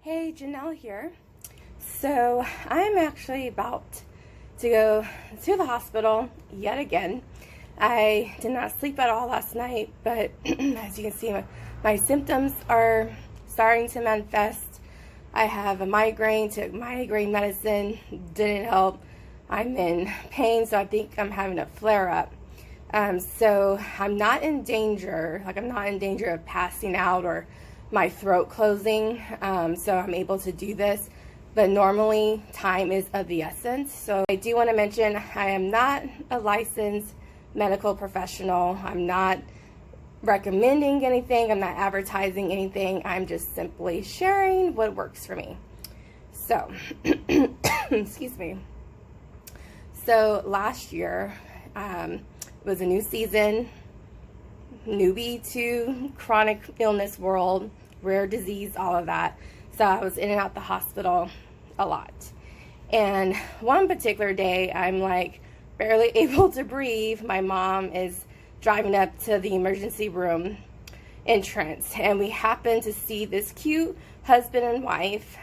Hey, Janelle here. So I'm actually about to go to the hospital yet again. I did not sleep at all last night, but as you can see, my symptoms are starting to manifest. I have a migraine, took migraine medicine, didn't help. I'm in pain, so I think I'm having a flare-up. So I'm not in danger, I'm not in danger of passing out or my throat closing, so I'm able to do this. But normally time is of the essence. So I do want to mention I am not a licensed medical professional. I'm not recommending anything. I'm not advertising anything. I'm just simply sharing what works for me. So, excuse me. So last year was a new season, newbie to chronic illness world, rare disease, all of that. So I was in and out the hospital a lot. And one particular day, I'm like barely able to breathe. My mom is driving up to the emergency room entrance, and we happen to see this cute husband and wife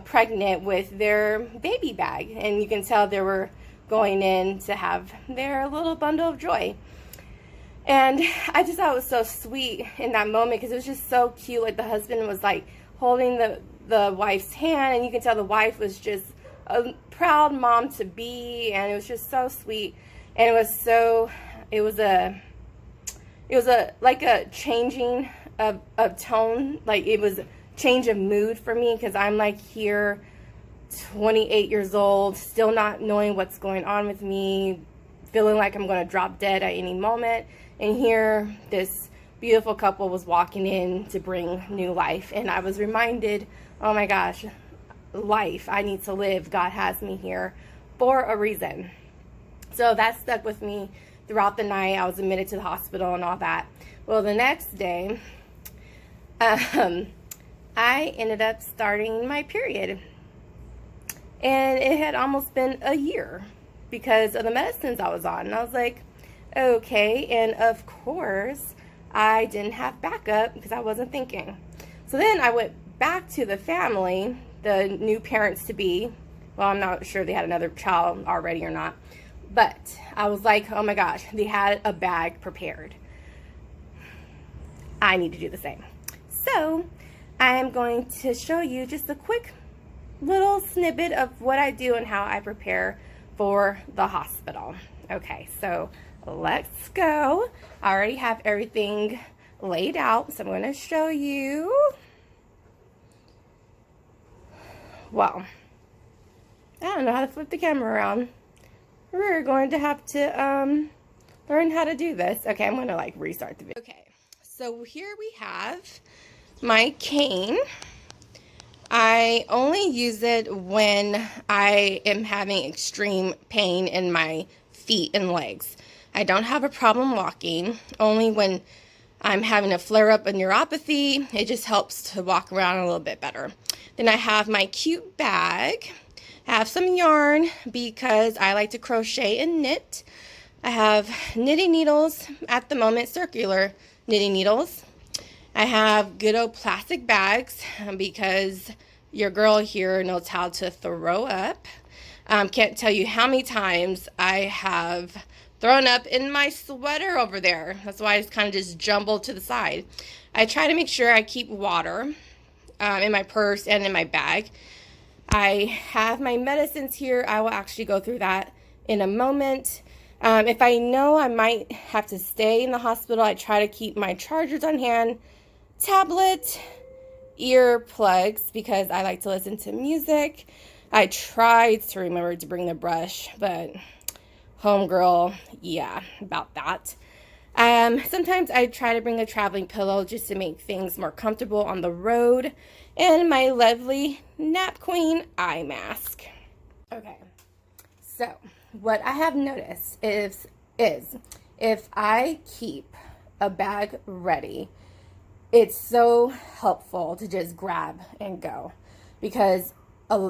pregnant with their baby bag. And you can tell they were going in to have their little bundle of joy. And I just thought it was so sweet in that moment because it was just so cute. Like the husband was like holding the wife's hand, and you can tell the wife was just a proud mom to be, and it was just so sweet. And it was like a changing of tone. Like it was a change of mood for me because I'm like here 28 years old, still not knowing what's going on with me, feeling like I'm going to drop dead at any moment. And here, this beautiful couple was walking in to bring new life. And I was reminded, oh my gosh, life, I need to live. God has me here for a reason. So that stuck with me throughout the night. I was admitted to the hospital and all that. Well, the next day, I ended up starting my period. And it had almost been a year because of the medicines I was on. And I was like, okay. And of course, I didn't have backup because I wasn't thinking. So then I went back to the family, the new parents to be. Well, I'm not sure they had another child already or not. But I was like, oh my gosh, they had a bag prepared. I need to do the same. So I'm going to show you just a quick little snippet of what I do and how I prepare for the hospital. Okay, so let's go. I already have everything laid out, so I'm going to show you. Well, I don't know how to flip the camera around. We're going to have to learn how to do this. Okay, I'm going to restart the video. Okay, so here we have my cane. I only use it when I am having extreme pain in my feet and legs. I don't have a problem walking, only when I'm having a flare-up of neuropathy. It just helps to walk around a little bit better. Then I have my cute bag. I have some yarn because I like to crochet and knit. I have knitting needles at the moment, circular knitting needles. I have good old plastic bags because your girl here knows how to throw up. Can't tell you how many times I have thrown up in my sweater over there. That's why it's kind of just jumbled to the side. I try to make sure I keep water in my purse and in my bag. I have my medicines here. I will actually go through that in a moment. If I know I might have to stay in the hospital, I try to keep my chargers on hand, tablet, earplugs, because I like to listen to music. I tried to remember to bring the brush, but homegirl, yeah, about that. Sometimes I try to bring a traveling pillow just to make things more comfortable on the road, and my lovely Nap Queen eye mask. Okay, so what I have noticed is if I keep a bag ready, it's so helpful to just grab and go, because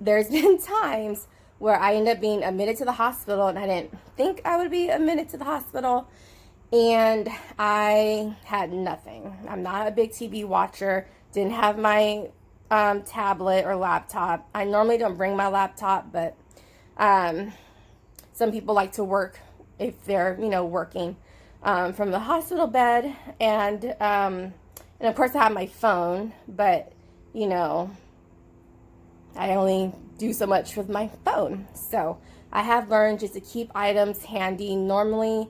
there's been times where I end up being admitted to the hospital and I didn't think I would be admitted to the hospital, and I had nothing. I'm not a big TV watcher. Didn't have my tablet or laptop. I normally don't bring my laptop, but some people like to work if they're, working from the hospital bed. And of course, I have my phone, but, I only do so much with my phone. So I have learned just to keep items handy. Normally,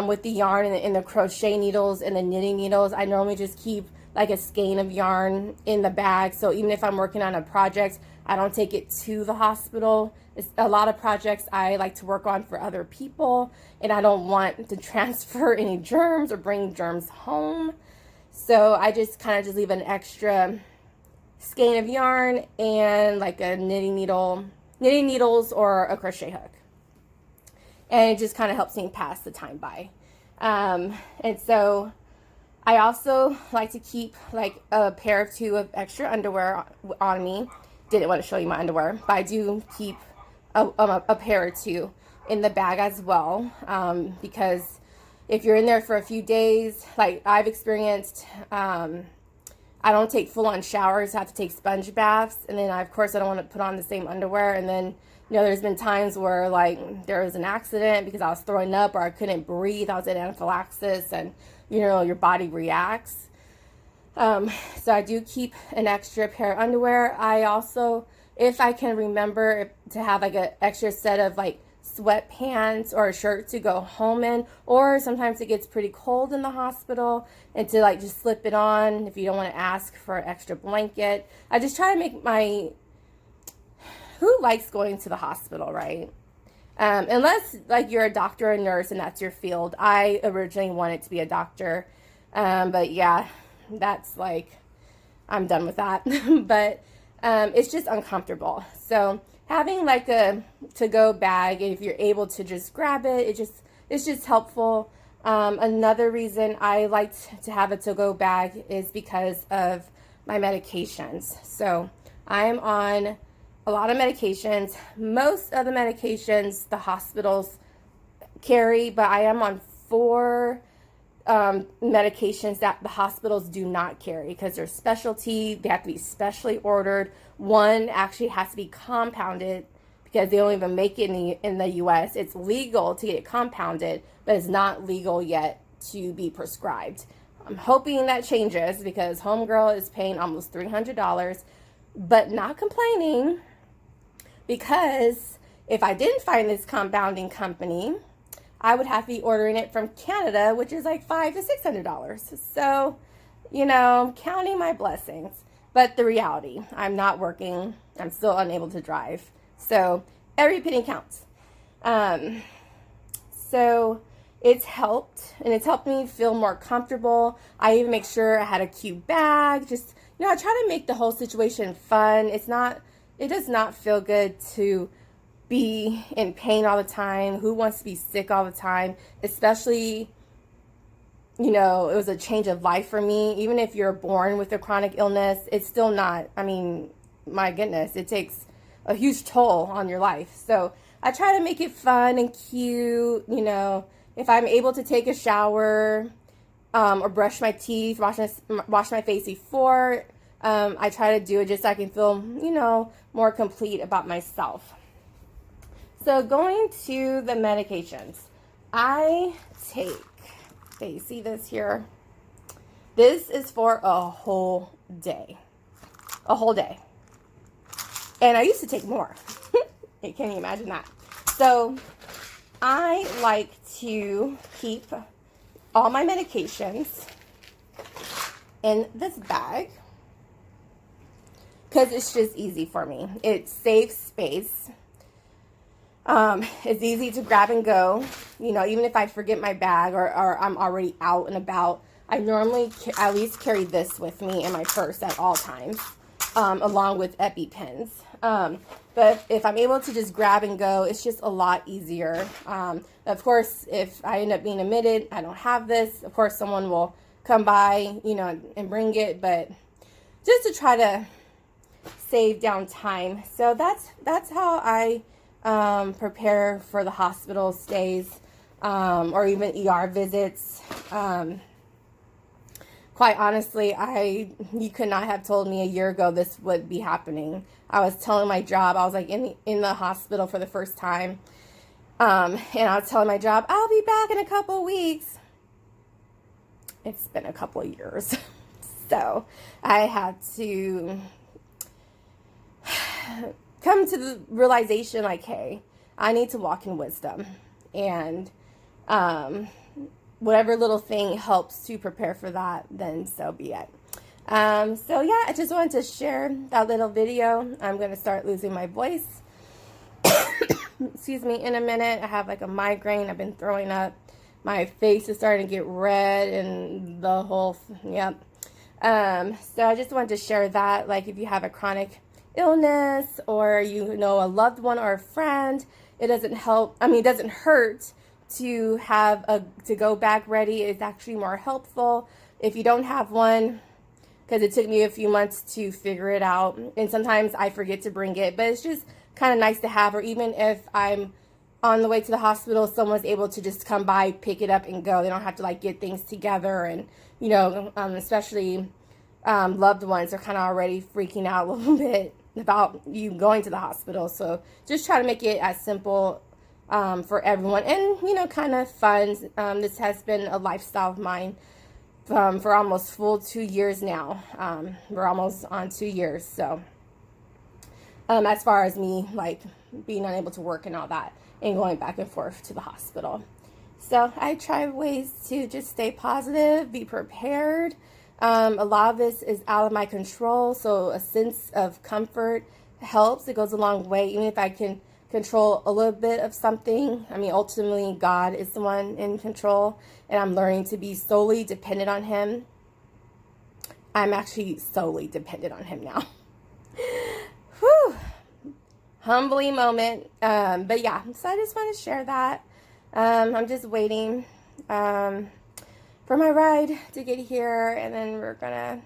with the yarn and the crochet needles and the knitting needles, I normally just keep like a skein of yarn in the bag. So even if I'm working on a project, I don't take it to the hospital. It's a lot of projects I like to work on for other people, and I don't want to transfer any germs or bring germs home. So I just kind of just leave an extra skein of yarn and like a knitting needles or a crochet hook. And it just kind of helps me pass the time by. And so I also like to keep like a pair or two of extra underwear on me. Didn't want to show you my underwear, but I do keep a pair or two in the bag as well. Because if you're in there for a few days, like I've experienced, I don't take full-on showers. I have to take sponge baths. And then, of course, I don't want to put on the same underwear. And then, there's been times where, like, there was an accident because I was throwing up or I couldn't breathe. I was in anaphylaxis and, your body reacts. So I do keep an extra pair of underwear. I also, if I can remember, to have, like, an extra set of, like, sweatpants or a shirt to go home in, or sometimes it gets pretty cold in the hospital, and to like just slip it on if you don't want to ask for an extra blanket. I just try to make who likes going to the hospital, right? Unless like you're a doctor or a nurse and that's your field. I originally wanted to be a doctor, but yeah, that's like, I'm done with that. But it's just uncomfortable. So having like a to-go bag, if you're able to just grab it, it's just helpful. Another reason I like to have a to-go bag is because of my medications. So I'm on a lot of medications. Most of the medications the hospitals carry, but I am on 4 medications that the hospitals do not carry because they're specialty. They have to be specially ordered. One actually has to be compounded because they don't even make it in the U.S. It's legal to get it compounded, but it's not legal yet to be prescribed. I'm hoping that changes because Homegirl is paying almost $300, but not complaining, because if I didn't find this compounding company, I would have to be ordering it from Canada, which is like $500 to $600. So, counting my blessings. But the reality, I'm not working. I'm still unable to drive. So every penny counts. So it's helped, and it's helped me feel more comfortable. I even make sure I had a cute bag. Just, I try to make the whole situation fun. It does not feel good to be in pain all the time. Who wants to be sick all the time? Especially, it was a change of life for me. Even if you're born with a chronic illness, it's still not, my goodness, it takes a huge toll on your life. So I try to make it fun and cute. If I'm able to take a shower or brush my teeth, wash my face before, I try to do it just so I can feel, more complete about myself. So going to the medications, I take, okay, you see this here? This is for a whole day. A whole day. And I used to take more. Can you imagine that? So I like to keep all my medications in this bag because it's just easy for me. It saves space. It's easy to grab and go. Even if I forget my bag or I'm already out and about, I normally at least carry this with me in my purse at all times, along with EpiPens. But if I'm able to just grab and go, it's just a lot easier. Of course, if I end up being admitted, I don't have this. Of course, someone will come by, and bring it, but just to try to save down time. So that's how I prepare for the hospital stays, or even ER visits. Of quite honestly, you could not have told me a year ago this would be happening. I was telling my job, I was like in the hospital for the first time. And I was telling my job, I'll be back in a couple weeks. It's been a couple of years. So I had to come to the realization, like, hey, I need to walk in wisdom. And whatever little thing helps to prepare for that, then so be it. So yeah, I just wanted to share that little video. I'm going to start losing my voice. Excuse me, in a minute. I have like a migraine. I've been throwing up. My face is starting to get red and the whole, yep. So I just wanted to share that. Like, if you have a chronic illness, or you know a loved one or a friend, it doesn't help. I mean, it doesn't hurt to have to go back ready. It's actually more helpful if you don't have one, because it took me a few months to figure it out, and sometimes I forget to bring it, but it's just kind of nice to have. Or even if I'm on the way to the hospital, someone's able to just come by, pick it up and go. They don't have to like get things together. And you know, especially loved ones are kind of already freaking out a little bit about you going to the hospital. So just try to make it as simple for everyone, and you know, kind of fun. This has been a lifestyle of mine for almost full 2 years now. We're almost on 2 years. So as far as me like being unable to work and all that, and going back and forth to the hospital. So I try ways to just stay positive, be prepared. A lot of this is out of my control, so a sense of comfort helps. It goes a long way, even if I can control a little bit of something. I mean, ultimately, God is the one in control, and I'm learning to be solely dependent on Him. I'm actually solely dependent on Him now. Whew. Humbling moment. But yeah, so I just want to share that. I'm just waiting for my ride to get here, and then we're gonna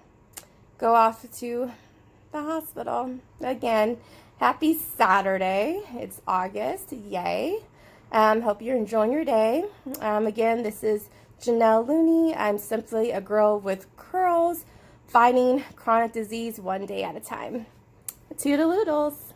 go off to the hospital again. Happy Saturday. It's August. Yay. Hope you're enjoying your day. Again, this is Janelle Looney. I'm simply a girl with curls, fighting chronic disease one day at a time. Toodaloodles.